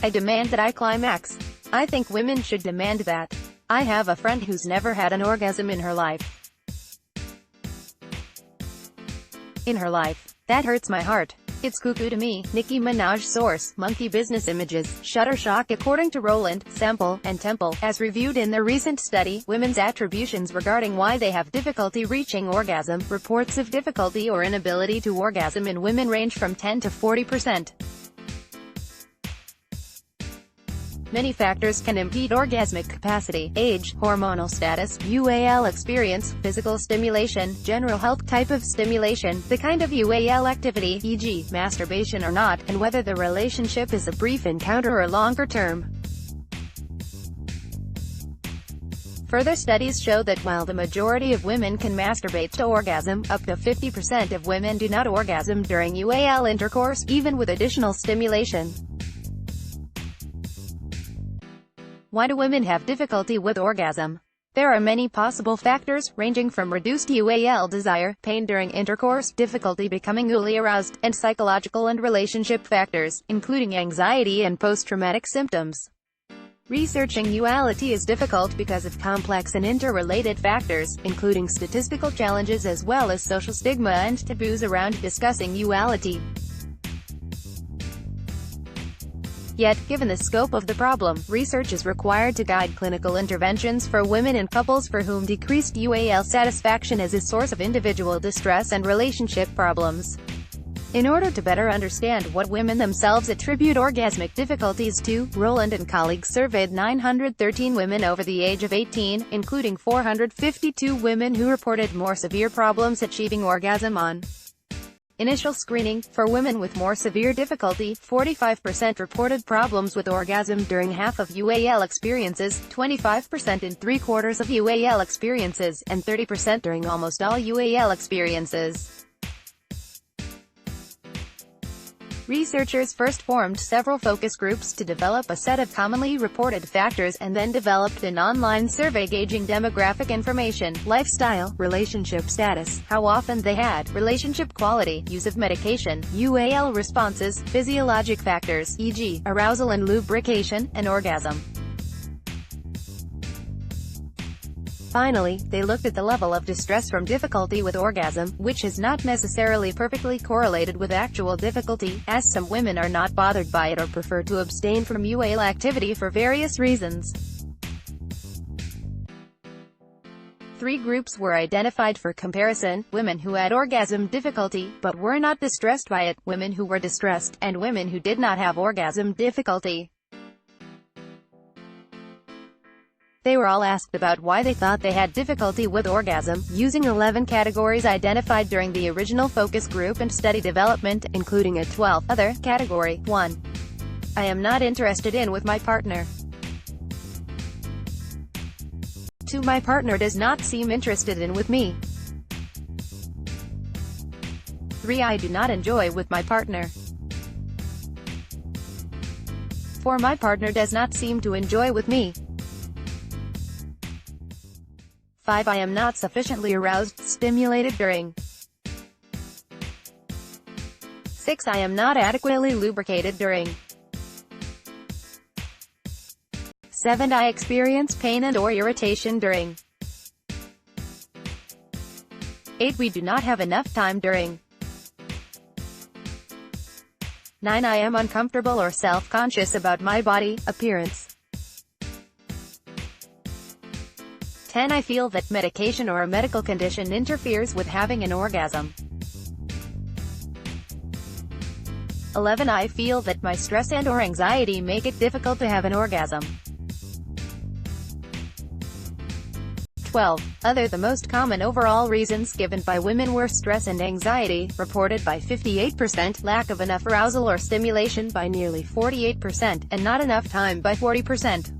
I demand that I climax. I think women should demand that. I have a friend who's never had an orgasm in her life. That hurts my heart. It's cuckoo to me. Nicki Minaj. Source: Monkey Business Images. Shutterstock. According to Rowland, Semple, and Temple, as reviewed in their recent study, women's attributions regarding why they have difficulty reaching orgasm, reports of difficulty or inability to orgasm in women range from 10 to 40%. Many factors can impede orgasmic capacity: age, hormonal status, UAL experience, physical stimulation, general health, type of stimulation, the kind of UAL activity, e.g., masturbation or not, and whether the relationship is a brief encounter or longer term. Further studies show that while the majority of women can masturbate to orgasm, up to 50% of women do not orgasm during UAL intercourse, even with additional stimulation. Why do women have difficulty with orgasm? There are many possible factors, ranging from reduced UAL desire, pain during intercourse, difficulty becoming newly aroused, and psychological and relationship factors, including anxiety and post-traumatic symptoms. Researching uality is difficult because of complex and interrelated factors, including statistical challenges as well as social stigma and taboos around discussing uality. Yet, given the scope of the problem, research is required to guide clinical interventions for women and couples for whom decreased UAL satisfaction is a source of individual distress and relationship problems. In order to better understand what women themselves attribute orgasmic difficulties to, Rowland and colleagues surveyed 913 women over the age of 18, including 452 women who reported more severe problems achieving orgasm on initial screening. For women with more severe difficulty, 45% reported problems with orgasm during half of UAL experiences, 25% in 3/4 of UAL experiences, and 30% during almost all UAL experiences. Researchers first formed several focus groups to develop a set of commonly reported factors and then developed an online survey gauging demographic information, lifestyle, relationship status, how often they had, relationship quality, use of medication, UAL responses, physiologic factors, e.g., arousal and lubrication, and orgasm. Finally, they looked at the level of distress from difficulty with orgasm, which is not necessarily perfectly correlated with actual difficulty, as some women are not bothered by it or prefer to abstain from UAL activity for various reasons. 3 groups were identified for comparison: women who had orgasm difficulty, but were not distressed by it, women who were distressed, and women who did not have orgasm difficulty. They were all asked about why they thought they had difficulty with orgasm, using 11 categories identified during the original focus group and study development, including a 12th other category. 1. I am not interested in with my partner. 2. My partner does not seem interested in with me. 3. I do not enjoy with my partner. 4. My partner does not seem to enjoy with me. 5. I am not sufficiently aroused, stimulated during. 6. I am not adequately lubricated during. 7. I experience pain and/or irritation during. 8. We do not have enough time during. 9. I am uncomfortable or self-conscious about my body, appearance. 10. I feel that medication or a medical condition interferes with having an orgasm. 11. I feel that my stress and/or anxiety make it difficult to have an orgasm. 12. Other. The most common overall reasons given by women were stress and anxiety, reported by 58%, lack of enough arousal or stimulation by nearly 48%, and not enough time by 40%.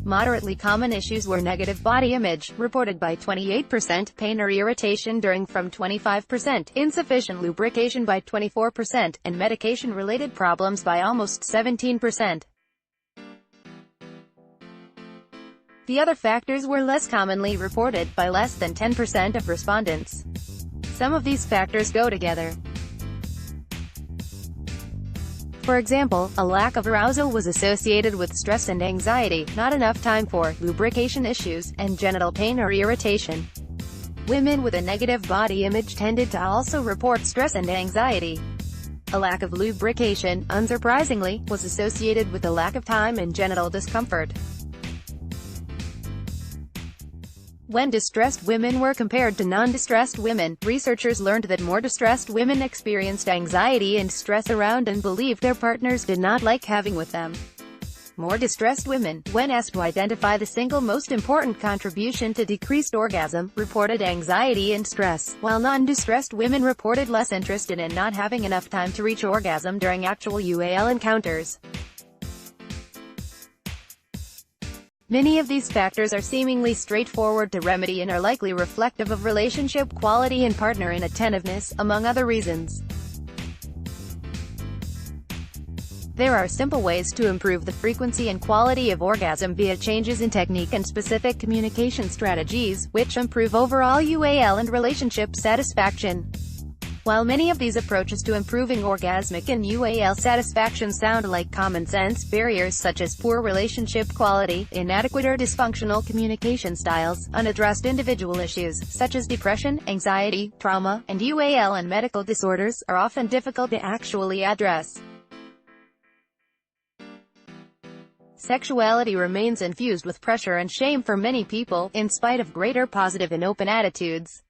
Moderately common issues were negative body image, reported by 28%, pain or irritation during from 25%, insufficient lubrication by 24%, and medication-related problems by almost 17%. The other factors were less commonly reported, by less than 10% of respondents. Some of these factors go together. For example, a lack of arousal was associated with stress and anxiety, not enough time for lubrication issues, and genital pain or irritation. Women with a negative body image tended to also report stress and anxiety. A lack of lubrication, unsurprisingly, was associated with a lack of time and genital discomfort. When distressed women were compared to non-distressed women, researchers learned that more distressed women experienced anxiety and stress around and believed their partners did not like having with them. More distressed women, when asked to identify the single most important contribution to decreased orgasm, reported anxiety and stress, while non-distressed women reported less interest in and not having enough time to reach orgasm during actual UAL encounters. Many of these factors are seemingly straightforward to remedy and are likely reflective of relationship quality and partner inattentiveness, among other reasons. There are simple ways to improve the frequency and quality of orgasm via changes in technique and specific communication strategies, which improve overall UAL and relationship satisfaction. While many of these approaches to improving orgasmic and UAL satisfaction sound like common sense, barriers such as poor relationship quality, inadequate or dysfunctional communication styles, unaddressed individual issues, such as depression, anxiety, trauma, and UAL and medical disorders, are often difficult to actually address. Sexuality remains infused with pressure and shame for many people, in spite of greater positive and open attitudes.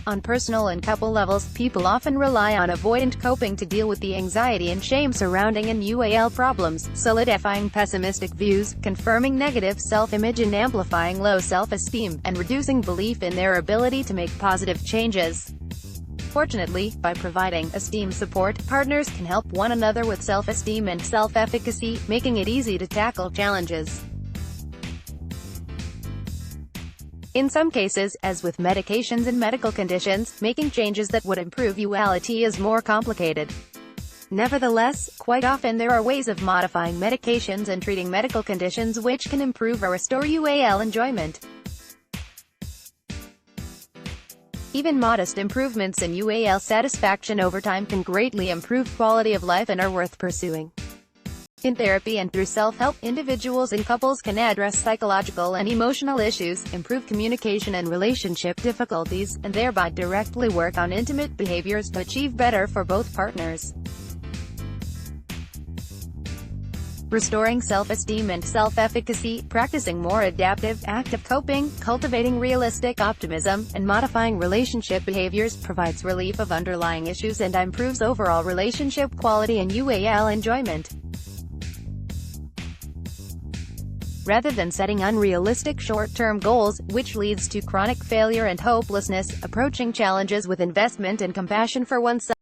On personal and couple levels, people often rely on avoidant coping to deal with the anxiety and shame surrounding an UAL problems, solidifying pessimistic views, confirming negative self-image and amplifying low self-esteem, and reducing belief in their ability to make positive changes. Fortunately, by providing esteem support, partners can help one another with self-esteem and self-efficacy, making it easy to tackle challenges. In some cases, as with medications and medical conditions, making changes that would improve UALity is more complicated. Nevertheless, quite often there are ways of modifying medications and treating medical conditions which can improve or restore UAL enjoyment. Even modest improvements in UAL satisfaction over time can greatly improve quality of life and are worth pursuing. In therapy and through self-help, individuals and couples can address psychological and emotional issues, improve communication and relationship difficulties, and thereby directly work on intimate behaviors to achieve better for both partners. Restoring self-esteem and self-efficacy, practicing more adaptive, active coping, cultivating realistic optimism, and modifying relationship behaviors provides relief of underlying issues and improves overall relationship quality and UAL enjoyment. Rather than setting unrealistic short-term goals, which leads to chronic failure and hopelessness, approaching challenges with investment and compassion for oneself